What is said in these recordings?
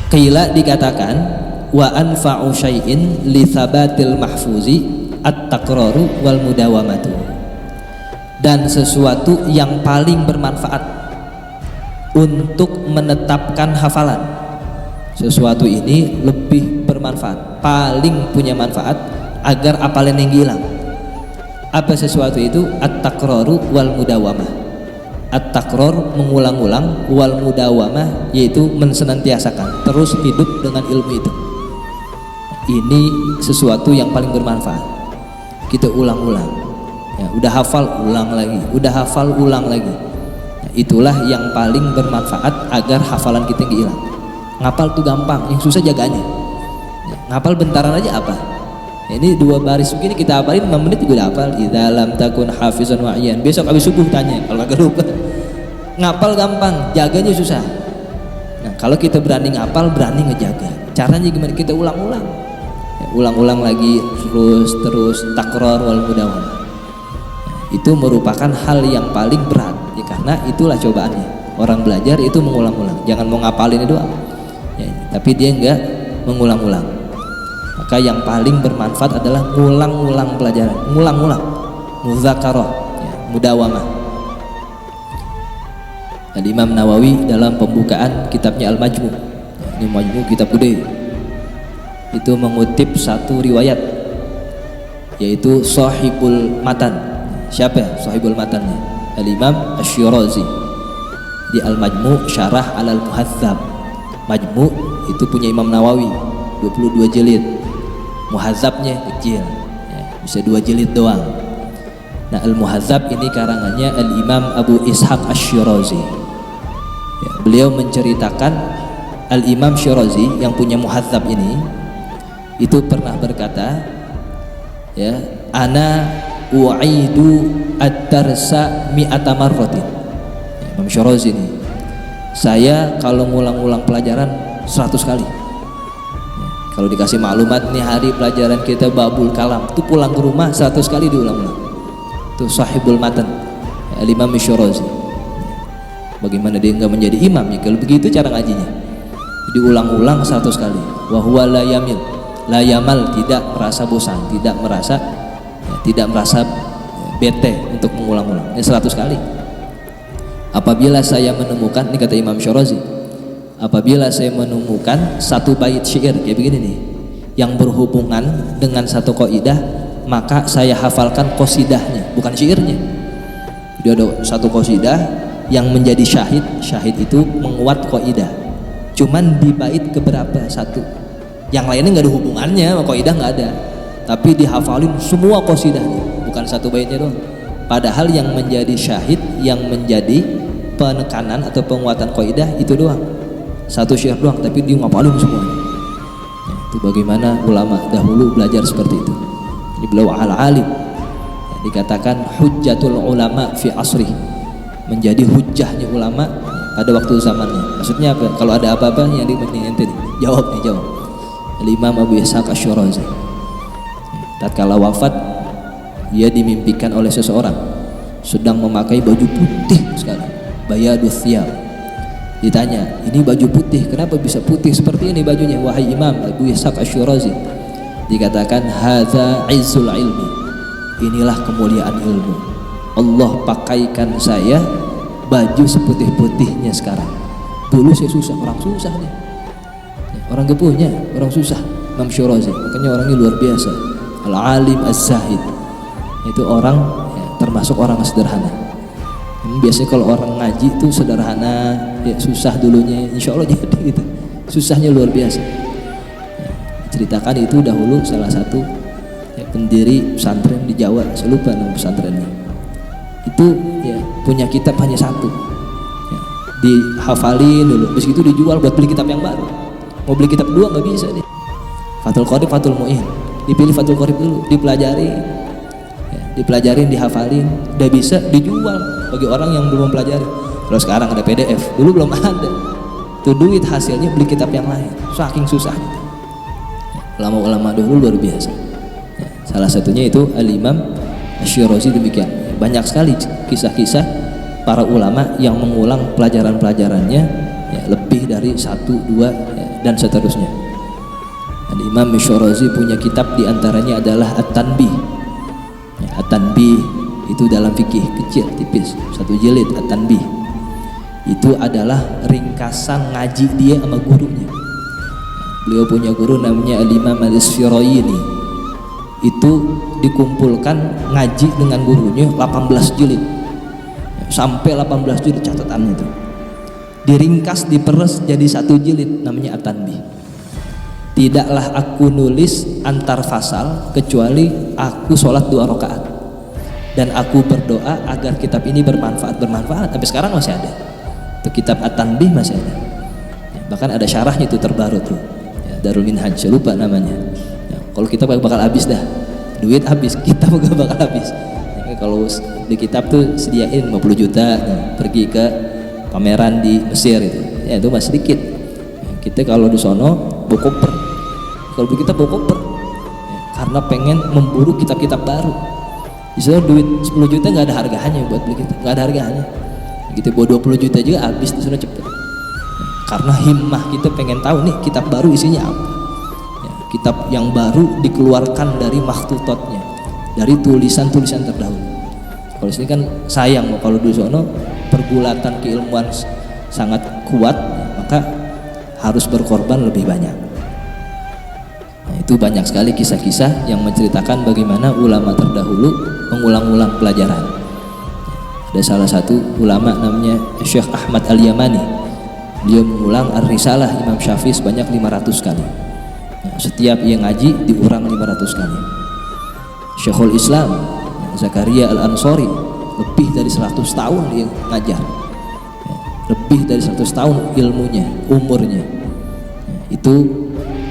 Qila dikatakan wa anfa'u syai'in li thabatil mahfuzi at-takraru wal mudawamatu, dan sesuatu yang paling bermanfaat untuk menetapkan hafalan, sesuatu ini lebih bermanfaat, paling punya manfaat agar hafalan yang hilang. Apa sesuatu itu? At-takraru wal mudawamah. At-takrar mengulang-ulang, wal mudawamah yaitu mensenantiasakan, terus hidup dengan ilmu itu. Ini sesuatu yang paling bermanfaat. Kita ulang-ulang. Ya, udah hafal ulang lagi, udah hafal ulang lagi. Ya, itulah yang paling bermanfaat agar hafalan kita nggak hilang. Ngapal tuh gampang, yang susah jaganya. Ya, ngapal bentaran aja apa? Ini 2 baris begini kita hafalin 5 menit juga udah hafal. Idza lam takun hafizan wa'iyan. Besok habis subuh tanya kalau kagak lupa. Ngapal gampang, jaganya susah. Nah, kalau kita berani ngapal, berani ngejaga. Caranya gimana? Kita ulang-ulang. Ya, ulang-ulang lagi terus takrar wal mudawamah. Ya, itu merupakan hal yang paling berat ya, karena itulah cobaannya. Orang belajar itu mengulang-ulang. Jangan mau ngapalin doang. Ya, tapi dia enggak mengulang-ulang. Maka yang paling bermanfaat adalah ngulang-ulang pelajaran, ngulang-ulang, mudzakarah, ya, mudawamah. Dan Imam Nawawi dalam pembukaan kitabnya Al-Majmu', ini Majmu' kitab gede, itu mengutip satu riwayat, yaitu Sahibul Matan. Siapa sahibul matannya? Al-Imam Asy-Syirazi di Al-Majmu' Syarah Al-Muhadzab. Majmu' itu punya Imam Nawawi 22 jilid. Muhadzabnya kecil ya, bisa 2 jilid doang. Nah, Al-Muhadzab ini karangannya Al-Imam Abu Ishaq Asy-Syirazi ya, beliau menceritakan Al-Imam Syirazi yang punya Muhadzab ini itu pernah berkata ya, ana u'idu ad-darsa mi'ata marratin. Ya, Imam Syirazi ini, saya kalau ngulang-ulang pelajaran 100 kali. Kalau dikasih maklumat nih hari pelajaran kita babul kalam, itu pulang ke rumah 100 kali diulang-ulang. Itu Sahibul Matan Al-Imam Syirazi. Bagaimana dia nggak menjadi imam ya? Kalau begitu cara ngajinya, diulang-ulang 100 kali. Wa huwa la yamil, la yamal, tidak merasa bosan, tidak merasa bete untuk mengulang-ulang. Ini 100 kali. Apabila saya menemukan, ini kata Imam Syirazi, apabila saya menemukan satu bait syair kayak begini nih yang berhubungan dengan satu kaidah, maka saya hafalkan qasidahnya, bukan syairnya. Jadi ada satu qasidah yang menjadi syahid itu menguat kaidah. Cuman di bait keberapa satu. Yang lainnya nggak ada hubungannya, kaidah nggak ada. Tapi dihafalin semua qasidahnya, bukan satu baitnya doang. Padahal yang menjadi syahid, yang menjadi penekanan atau penguatan kaidah itu doang. Satu syair doang, tapi dia ngapalin semuanya. Ya, itu bagaimana ulama dahulu belajar seperti itu. Ini beliau al-alim. Ya, dikatakan hujjatul ulama fi asri, menjadi hujjahnya ulama pada waktu zamannya. Maksudnya apa? Kalau ada apa-apa yang ente jawab. Al-Imam Abu Ishaq Asy-Syirazi. Tatkala wafat, dia dimimpikan oleh seseorang sedang memakai baju putih sekali, bayadus thiyab. Ditanya, ini baju putih, kenapa bisa putih seperti ini bajunya wahai Imam Abu Ishaq Asy-Syirazi? Dikatakan hadza izzul ilmi, inilah kemuliaan ilmu. Allah pakaikan saya baju seputih-putihnya sekarang. Dulu saya susah, orang susah nih, orang gak punya, orang susah. Imam Syirazi, makanya orangnya luar biasa, al-alim az-zahid. Itu orang ya, termasuk orang sederhana. Biasanya kalau orang ngaji itu sederhana, ya susah dulunya, insya Allah jadi gitu. Susahnya luar biasa. Ya, ceritakan itu dahulu salah satu ya, pendiri pesantren di Jawa, saya lupa nama pesantrennya. Itu ya punya kitab hanya satu. Ya, dihafalin dulu, habis itu dijual buat beli kitab yang baru. Mau beli kitab 2 nggak bisa nih. Fathul Qorib, Fathul Mu'in. Dipilih Fathul Qorib dulu, dipelajarin, dihafalin, udah bisa dijual bagi orang yang belum mempelajari. Kalau sekarang ada PDF, dulu belum ada. Itu duit hasilnya beli kitab yang lain, saking susahnya. Ulama-ulama dulu luar biasa. Ya, salah satunya itu Al-Imam Asy-Syirazi demikian. Banyak sekali kisah-kisah para ulama yang mengulang pelajaran-pelajarannya ya, lebih dari 1, 2 ya, dan seterusnya. Dan Imam Syarazi punya kitab diantaranya adalah At-Tanbih. Ya, At-Tanbih itu dalam fikih kecil, tipis, 1 jilid. At-Tanbih itu adalah ringkasan ngaji dia sama gurunya. Beliau punya guru namanya Al-Imam Al-Isfirayini. Itu dikumpulkan ngaji dengan gurunya 18 jilid. Sampai 18 jilid catatannya itu. Diringkas, diperes jadi 1 jilid, namanya At-Tanbih. Tidaklah aku nulis antar fasal kecuali aku sholat 2 rakaat dan aku berdoa agar kitab ini bermanfaat. Sampai sekarang masih ada itu kitab At-Tanbih, masih ada ya, bahkan ada syarahnya itu terbaru tuh ya, Darul Minhaj, lupa namanya ya, kalau kitab bakal habis dah, duit habis, kitab gak bakal habis ya, kalau di kitab tuh sediain 50 juta nah, pergi ke pameran di Mesir ya, itu masih dikit ya, kita kalau di sono bawa koper, kalau beli kitab bawa koper ya, karena pengen memburu kitab-kitab baru. Di sana duit 10 juta nggak ada harganya buat beli kitab, nggak ada harganya gitu, bawa 20 juta juga habis di sana cepet ya, karena himmah kita pengen tahu nih kitab baru isinya apa ya, kitab yang baru dikeluarkan dari makhtutotnya, dari tulisan-tulisan terdahulu. Kalau sini kan sayang, kalau di sana pergulatan keilmuan sangat kuat ya, maka harus berkorban lebih banyak. Nah, itu banyak sekali kisah-kisah yang menceritakan bagaimana ulama terdahulu mengulang-ulang pelajaran. Ada salah satu ulama namanya Syekh Ahmad Al-Yamani. Dia mengulang Ar-Risalah Imam Syafi'i sebanyak 500 kali. Nah, setiap yang ngaji diulang 500 kali. Syekhul Islam Zakaria Al-Ansari lebih dari 100 tahun dia ngajar. Lebih dari 100 tahun ilmunya, umurnya. Itu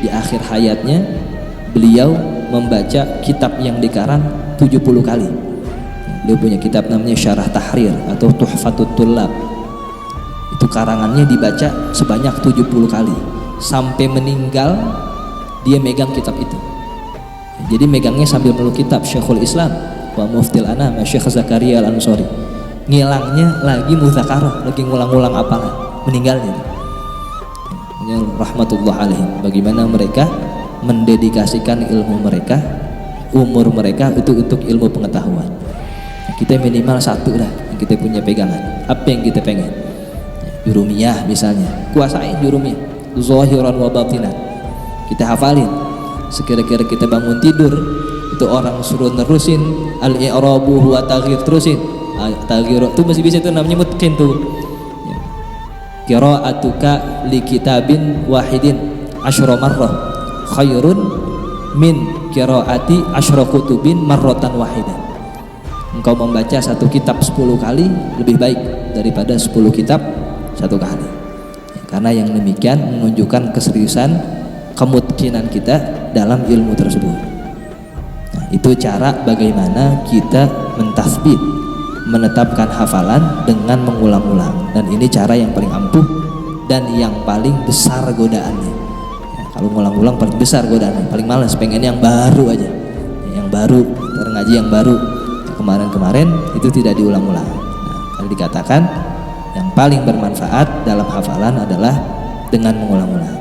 di akhir hayatnya beliau membaca kitab yang dikarang 70 kali. Beliau punya kitab namanya Syarah Tahrir atau Tuhfatut Tullab. Itu karangannya dibaca sebanyak 70 kali. Sampai meninggal dia megang kitab itu. Jadi megangnya sambil meluk kitab. Syekhul Islam wa Muftil Anam Syekh Zakaria Al-Ansari. Ngilangnya lagi mudzakarah, lagi ngulang-ulang apalan, meninggalnya. Rahmatullah alaihim. Bagaimana mereka mendedikasikan ilmu mereka, umur mereka itu untuk ilmu pengetahuan. Kita minimal 1 lah yang kita punya pegangan. Apa yang kita pengen? Jurumiyah misalnya, kuasain jurumiyah, zahiran wa batinan. Kita hafalin. Sekira-kira kita bangun tidur, itu orang suruh nerusin al-i'rabu wa taghyir, terusin. Taghyir itu masih bisa, itu namanya mutqin tuh. Qira'atuka li kitabin wahidin asyra marrah khairun min qira'ati asyra kutubin marratan wahidan. Engkau membaca 1 kitab 10 kali lebih baik daripada 10 kitab 1 kali. Karena yang demikian menunjukkan keseriusan, kemungkinan kita dalam ilmu tersebut. Nah, itu cara bagaimana kita mentasbih, menetapkan hafalan dengan mengulang-ulang, dan ini cara yang paling ampuh dan yang paling besar godaannya ya, kalau ngulang-ulang paling besar godaannya, paling malas pengen yang baru aja ya, yang baru, ngaji yang baru kemarin-kemarin itu tidak diulang-ulang. Nah, kalau dikatakan yang paling bermanfaat dalam hafalan adalah dengan mengulang-ulang.